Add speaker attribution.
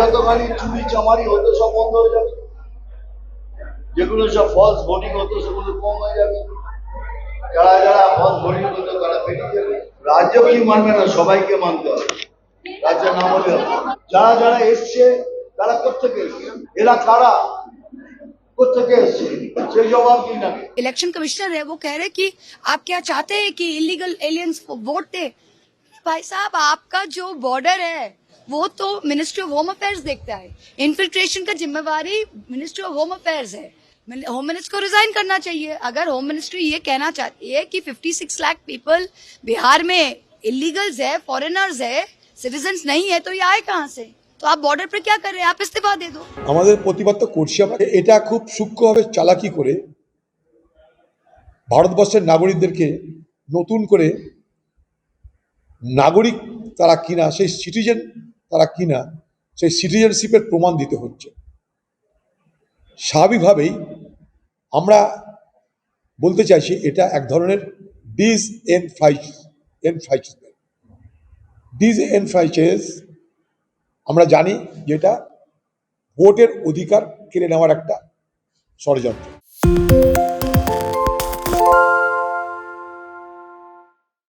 Speaker 1: যতখানি চুরি চামারি হতো সব বন্ধ হয়ে যাবে, যেগুলো সব ফলস ভোটিং হতো সেগুলো কম হয়ে যাবে, যারা যারা ফলস ভোটিং হতো তারা বেরিয়ে যাবে। রাজ্য কি মানবে না, সবাইকে মানতে হবে, রাজ্য না বলে হবে। যারা যারা এসছে তারা কোথেকে এসছে, এরা কারা, কোথেকে এসছে, সেই জবাব দিন আগে।
Speaker 2: इलेक्शन कमिश्नर है, वो कह रहे कि आप क्या चाहते हैं कि इलीगल एलियंस वोट दे। भाई साहब, आपका जो बॉर्डर है वो तो मिनिस्ट्री ऑफ होम अफेयर्स देखता है। इन्फिल्ट्रेशन का जिम्मेवारी मिनिस्ट्री ऑफ होम अफेयर्स है। होम मिनिस्टर को रिजाइन करना चाहिए। अगर होम मिनिस्ट्री ये कहना चाहती है कि 56 लाख पीपल बिहार में इलीगल्स है, फॉरेनर्स है, सिटीजन्स नहीं है, तो ये आए कहाँ से? तो आप बॉर्डर पर क्या कर रहे हैं? आप इस्तीफा दे दो।
Speaker 3: আমাদের প্রতিবাদ তো করছি আমরা। এটা খুব সূক্ষ্মভাবে চালাকি করে ভারতবর্ষের নাগরিকদেরকে নতুন করে নাগরিক তারা কিনা, সেই সিটিজেন তারা কিনা, সেই সিটিজেনশিপের প্রমাণ দিতে হচ্ছে। স্বাভাবিকভাবেই আমরা বলতে চাইছি এটা এক ধরনের ডিসএনফ্রাঞ্চাইজ। আমরা জানি যেটা ভোটের অধিকার কেড়ে নেওয়ার একটা ষড়যন্ত্র।